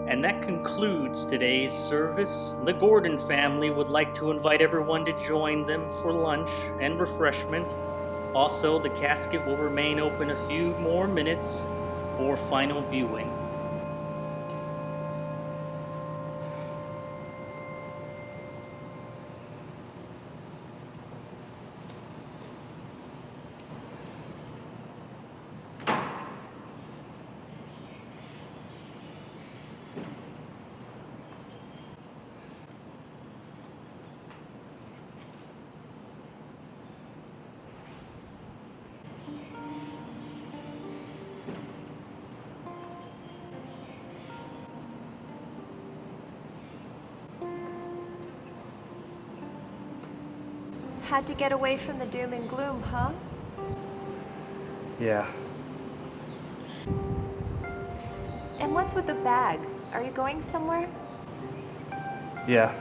And that concludes today's service. The Gordon family would like to invite everyone to join them for lunch and refreshment. Also, the casket will remain open a few more minutes for final viewing. Had to get away from the doom and gloom, huh? Yeah. And what's with the bag? Are you going somewhere? Yeah.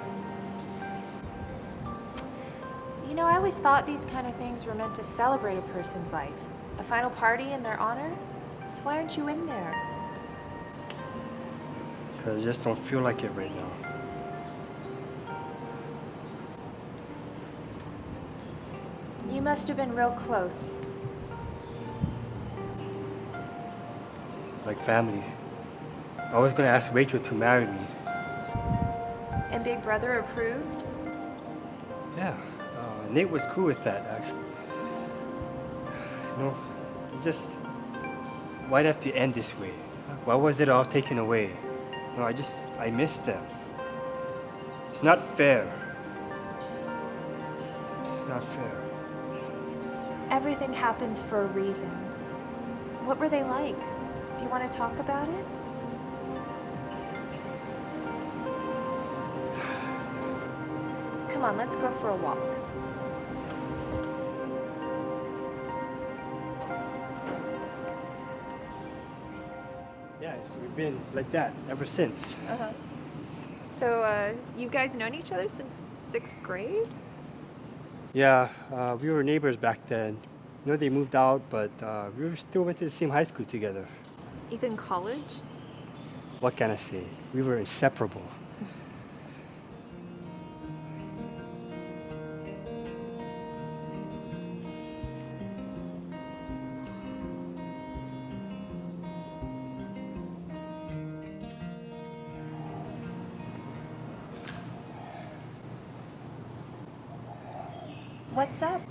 You know, I always thought these kind of things were meant to celebrate a person's life. A final party in their honor? So why aren't you in there? Because I just don't feel like it right now. You must have been real close. Like family. I was gonna ask Rachel to marry me. And Big Brother approved? Yeah. Nate was cool with that, actually. You know, it just... Why'd it have to end this way? Why was it all taken away? You know, I missed them. It's not fair. It's not fair. Everything happens for a reason. What were they like? Do you want to talk about it? Come on, let's go for a walk. Yeah, so we've been like that ever since. Uh-huh. So, you guys known each other since 6th grade? Yeah, we were neighbors back then. You know, they moved out, but we still went to the same high school together. Even college? What can I say? We were inseparable. What's up?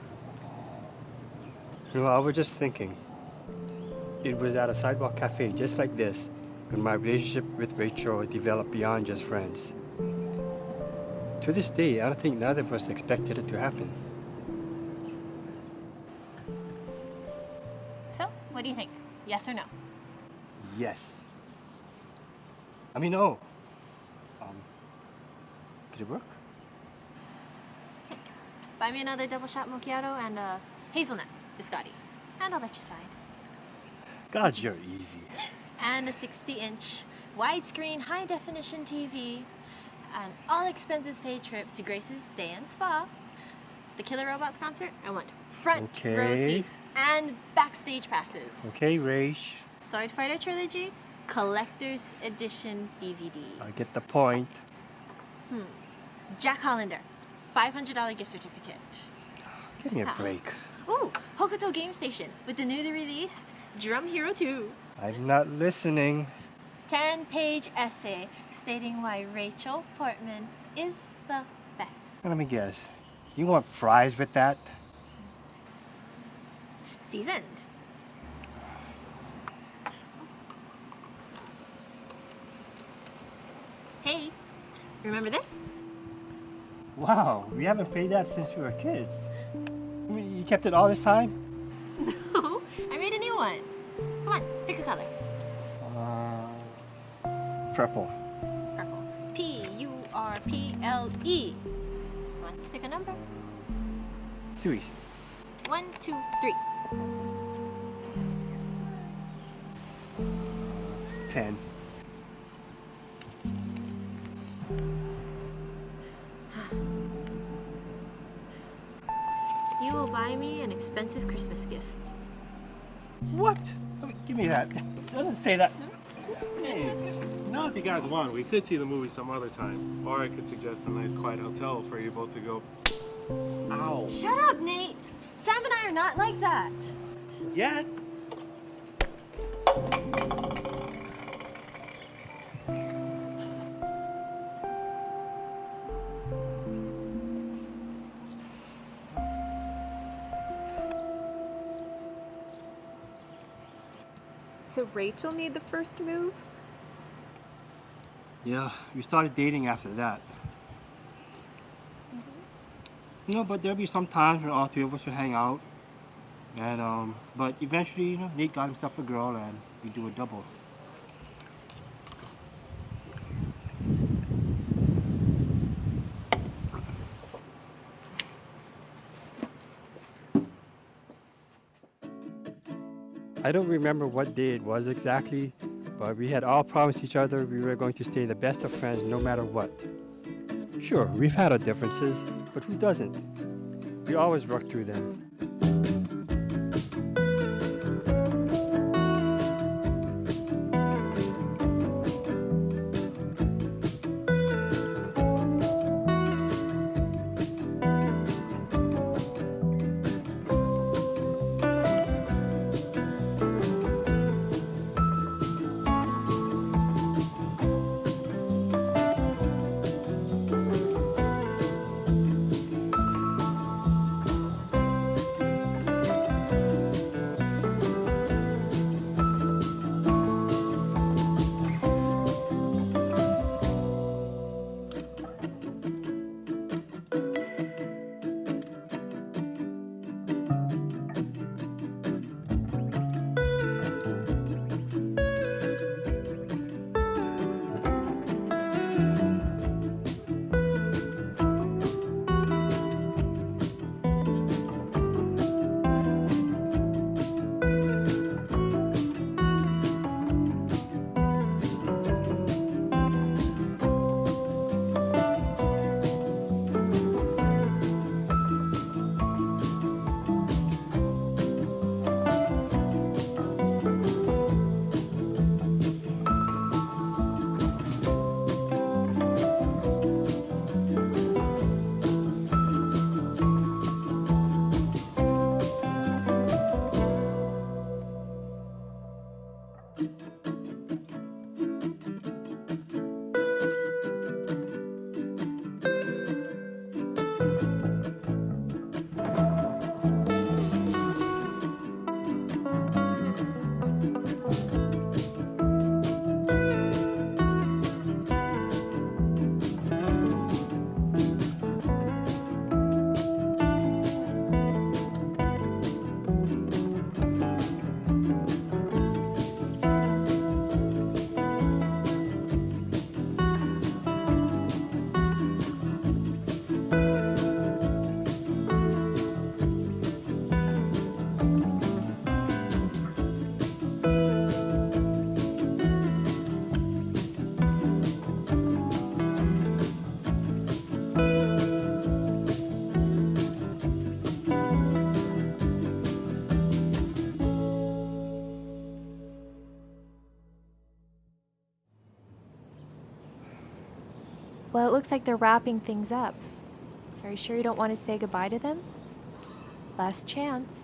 You know, I was just thinking. It was at a sidewalk cafe just like this when my relationship with Rachel developed beyond just friends. To this day, I don't think neither of us expected it to happen. So, what do you think? Yes or no? Yes. I mean, no. Did it work? Buy me another double shot macchiato and a hazelnut biscotti. And I'll let you slide. God, you're easy. And a 60-inch widescreen high-definition TV. An all expenses paid trip to Grace's Day and Spa. The Killer Robots concert, I want front row seats and backstage passes. Okay, Raish. Sword Fighter Trilogy, Collector's Edition DVD. I get the point. Jack Hollander, $500 gift certificate. Give me a break. Ooh, Hokuto Game Station with the newly released Drum Hero 2. I'm not listening. 10-page essay stating why Rachel Portman is the best. Let me guess. You want fries with that? Seasoned. Hey, remember this? Wow, we haven't played that since we were kids. I mean, you kept it all this time? No, I made a new one. Come on, pick a color. Purple. Purple. P-U-R-P-L-E. Come on, pick a number. 3. 1, 2, 3. 10. You will buy me an expensive Christmas gift. What? I mean, give me that. It doesn't say that. Hey, know, if you guys want, we could see the movie some other time. Or I could suggest a nice quiet hotel for you both to go. Ow. Shut up, Nate. Sam and I are not like that. Yet. So Rachel made the first move? Yeah, we started dating after that. You know, but there'll be some times when all three of us would hang out. And, but eventually, you know, Nate got himself a girl and we do a double. I don't remember what day it was exactly, but we had all promised each other we were going to stay the best of friends no matter what. Sure, we've had our differences, but who doesn't? We always work through them. Well, it looks like they're wrapping things up. Are you sure you don't want to say goodbye to them? Last chance.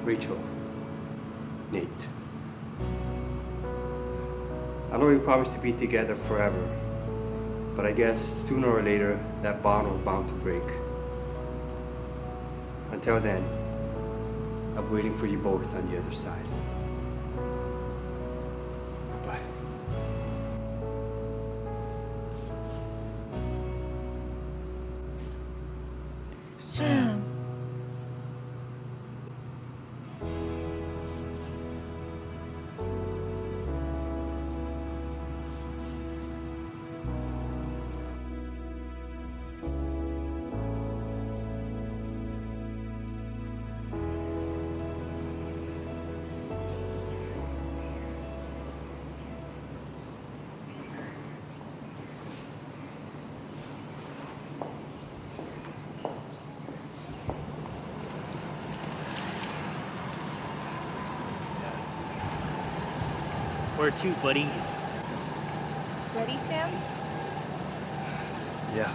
Rachel, Nate. I know we promised to be together forever, but I guess sooner or later that bond was bound to break. Until then, I'm waiting for you both on the other side. Goodbye. Sam. Where to, buddy? Ready, Sam? Yeah.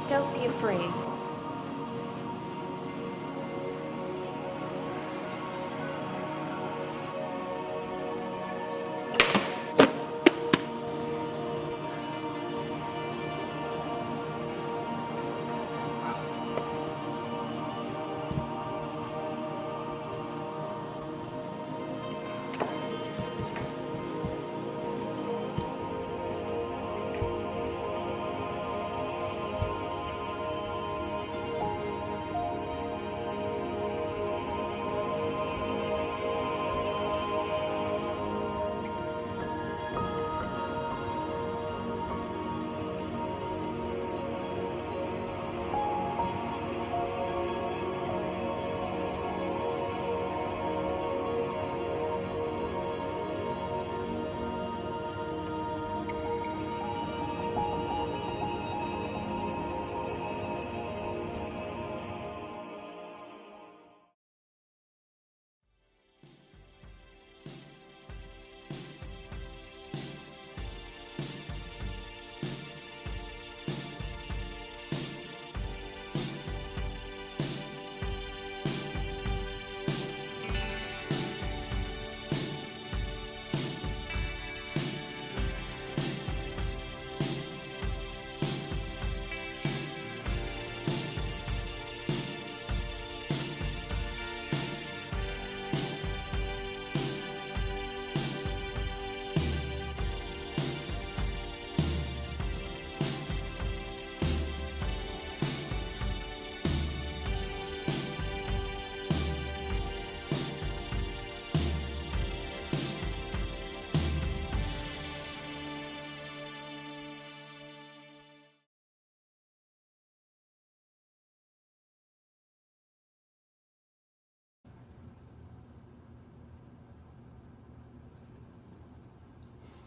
Don't be afraid.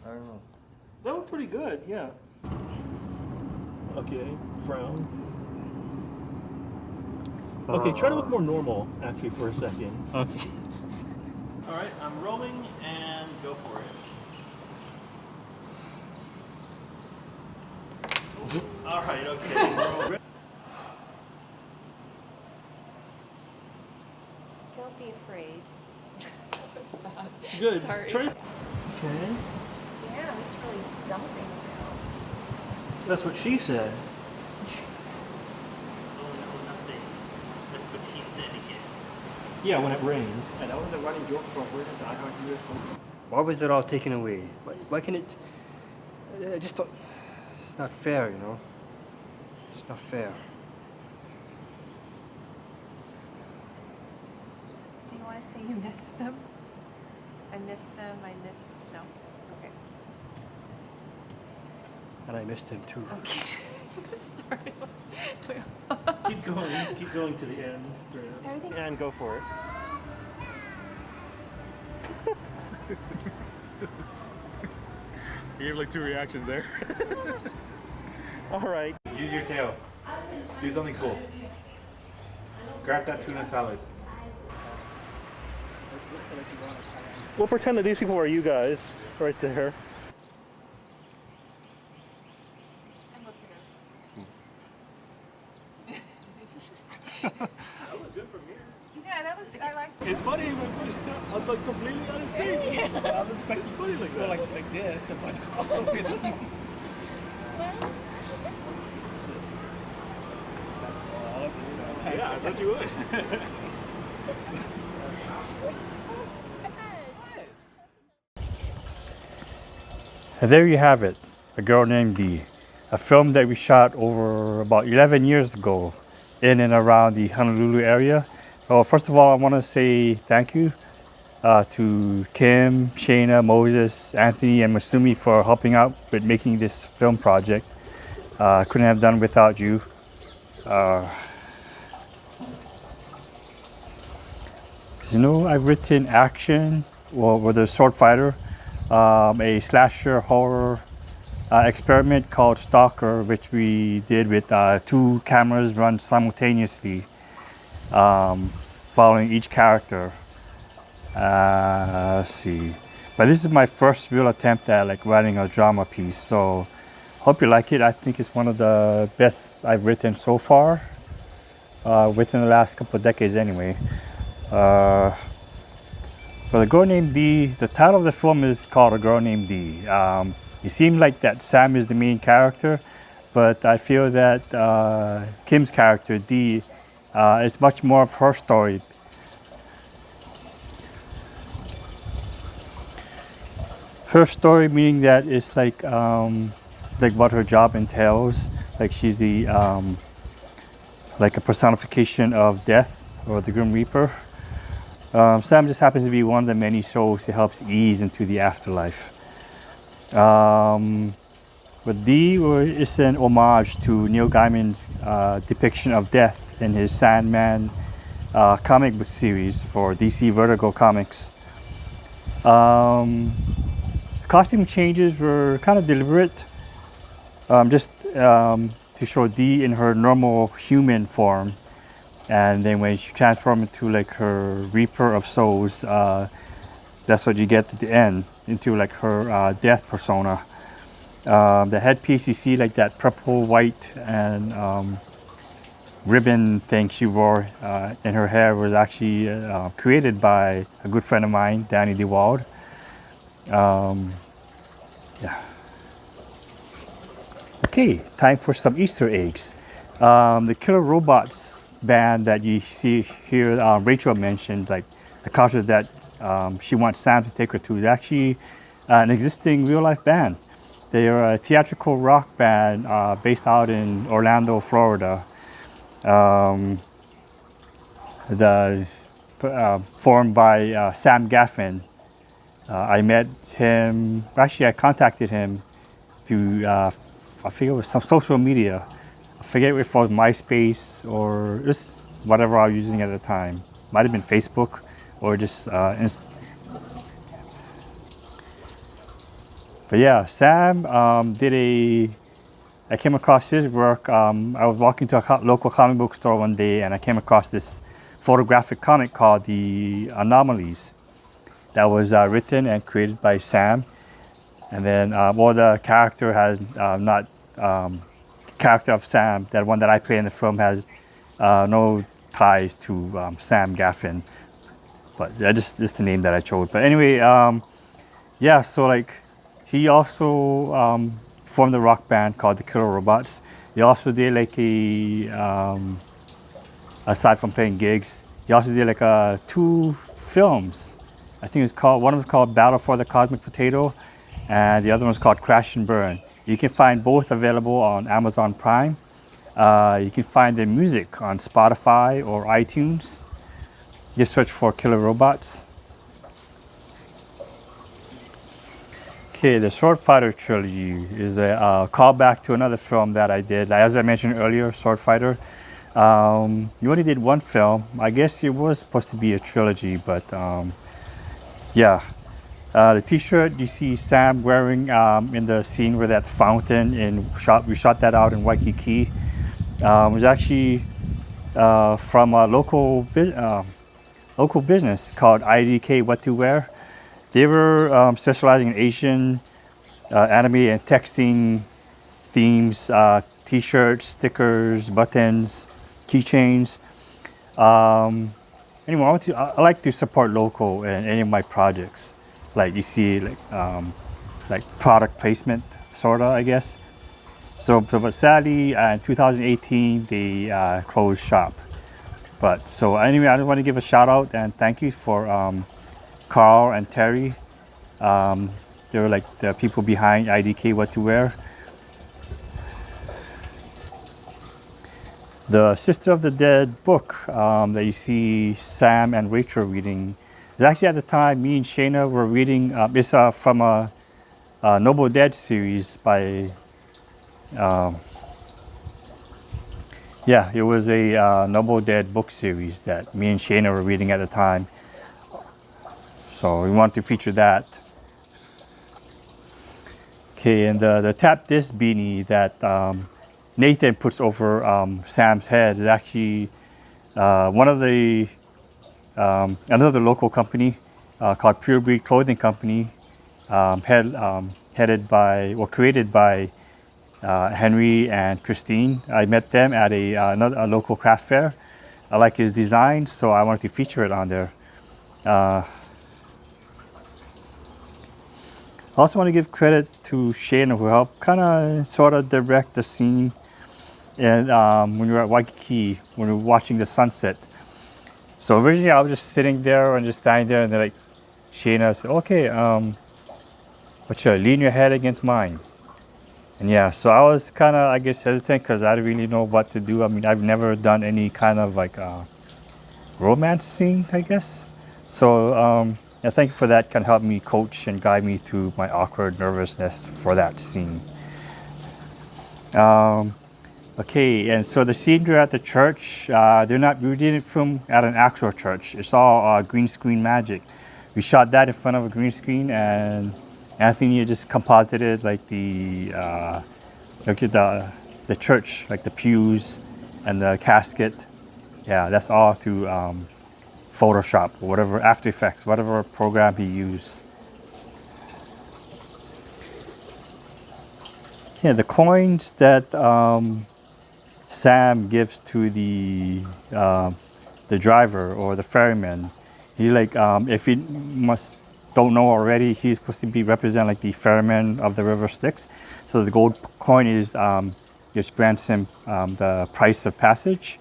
I don't know. That was pretty good, yeah. Okay, frown. Okay, try to look more normal, actually, for a second. Okay. All right, I'm rolling and go for it. All right, okay. Don't be afraid. It's good. Sorry. Try. Okay. Yeah, it's really dumping now. That's what she said. Oh no, nothing. That's what she said again. Yeah, when it rained. And that was a running joke from where did I heard you? Why was it all taken away? Why can it? I just don't. It's not fair, you know. It's not fair. Do you want to say you miss them? I miss them, no? Okay. And I missed him too. Okay. Sorry. Keep going to the end. Everything- And go for it. You gave like 2 reactions there. All right. Use your tail. Do something cool. Grab that tuna salad. We'll pretend that these people are you guys right there. Yeah, that looked, I like It's funny, I'm like completely on his face. I was expecting to just go like this, but Yeah, I thought you would. And there you have it, A Girl Named Dee, a film that we shot over about 11 years ago in and around the Honolulu area. Well, first of all, I want to say thank you to Kim, Shayna, Moses, Anthony, and Masumi for helping out with making this film project. Couldn't have done without you. You know, I've written action, with a sword fighter, a slasher horror experiment called Stalker, which we did with 2 cameras run simultaneously, following each character. Let's see. But this is my first real attempt at like writing a drama piece, so hope you like it. I think it's one of the best I've written so far, within the last couple of decades anyway. For A Girl Named Dee, the title of the film is called A Girl Named Dee. It seems like that Sam is the main character, but I feel that Kim's character, Dee, is much more of her story. Her story meaning that it's like what her job entails. Like she's the like a personification of death or the Grim Reaper. Sam just happens to be one of the many souls that helps ease into the afterlife. But Dee is an homage to Neil Gaiman's depiction of death in his Sandman comic book series for DC Vertigo Comics. Costume changes were kind of deliberate, just to show Dee in her normal human form. And then when she transforms into like her Reaper of Souls, that's what you get at the end, into like her death persona. The headpiece you see like that purple, white, and ribbon thing she wore in her hair was actually created by a good friend of mine, Danny DeWald. Yeah. Okay, time for some Easter eggs. The Killer Robots band that you see here, Rachel mentioned, like the concert that she wants Sam to take her to, is actually an existing real-life band. They are a theatrical rock band based out in Orlando, Florida. Formed by Sam Gaffin. I met him, actually I contacted him through, I forget it was some social media. I forget if it was MySpace or just whatever I was using at the time. Might have been Facebook or just But yeah, Sam I came across his work. I was walking to a local comic book store one day and I came across this photographic comic called The Anomalies. that was written and created by Sam. And then, well, the character has not, character of Sam, that one that I play in the film, has no ties to Sam Gaffin. But that's just the name that I chose. But anyway, yeah, so like, he also formed a rock band called the Killer Robots. He also did like aside from playing gigs, he also did like 2 films. I think it's called, one of them was called Battle for the Cosmic Potato, and the other one was called Crash and Burn. You can find both available on Amazon Prime. You can find their music on Spotify or iTunes. Just search for Killer Robots. Okay, the Sword Fighter trilogy is a callback to another film that I did. As I mentioned earlier, Sword Fighter. You only did 1 film. I guess it was supposed to be a trilogy, but yeah. The T-shirt you see Sam wearing in the scene where that fountain, and we shot that out in Waikiki. Was actually from a local business called IDK What to Wear. They were specializing in Asian anime and texting themes, T-shirts, stickers, buttons, keychains. Anyway, I like to support local in any of my projects. Like you see, like product placement, sorta, I guess. So, but sadly, in 2018, they closed shop. But so anyway, I just want to give a shout out and thank you for Carl and Terry. They were like the people behind IDK What to Wear. The Sister of the Dead book that you see Sam and Rachel reading, is actually at the time me and Shayna were reading. It's from a Noble Dead series by, yeah, it was a Noble Dead book series that me and Shayna were reading at the time. So we wanted to feature that. Okay, and the tap disc beanie that Nathan puts over Sam's head is actually one of the another local company called Pure Breed Clothing Company, headed by or created by Henry and Christine. I met them at a local craft fair. I like his design, so I wanted to feature it on there. I also want to give credit to Shayna, who helped kind of sort of direct the scene. And when we were at Waikiki, when we were watching the sunset. So originally I was just sitting there and just standing there, and they're like, Shayna said, okay, but should I lean your head against mine? And yeah, so I was kind of, I guess, hesitant because I didn't really know what to do. I mean, I've never done any kind of like romance scene, I guess. So yeah, thank you for that. Can help me coach and guide me through my awkward nervousness for that scene. Okay, and so the scene we're at the church, we didn't film at an actual church. It's all green screen magic. We shot that in front of a green screen, and Anthony just composited like the church, like the pews and the casket. Yeah, that's all through Photoshop or whatever, After Effects, whatever program he used. Yeah, the coins that Sam gives to the driver or the ferryman, he's like, if you don't know already, he's supposed to be represent like the ferryman of the river Styx. So the gold coin is just grants him the price of passage.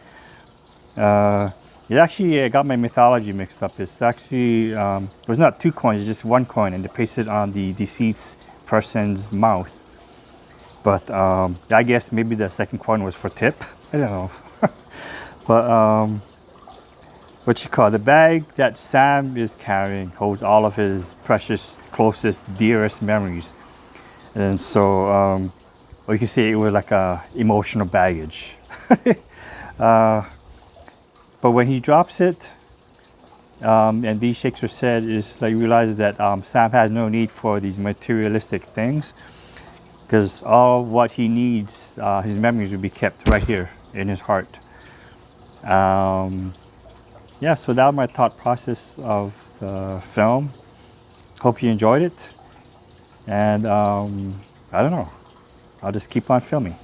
It actually got my mythology mixed up. It's actually it was not 2 coins, it's just 1 coin, and they placed it on the deceased person's mouth. But I guess maybe the second coin was for tip. I don't know. But what you call the bag that Sam is carrying holds all of his precious, closest, dearest memories. And so, or you can say it was like a emotional baggage. But when he drops it, and Dee shakes her head, is like realizes that Sam has no need for these materialistic things, because all what he needs, his memories will be kept right here in his heart. Yeah, so that was my thought process of the film. hope you enjoyed it. And I don't know, I'll just keep on filming.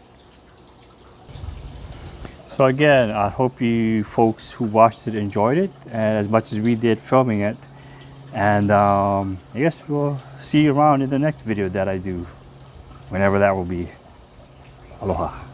So again, I hope you folks who watched it enjoyed it as much as we did filming it. And I guess we'll see you around in the next video that I do, whenever that will be. Aloha.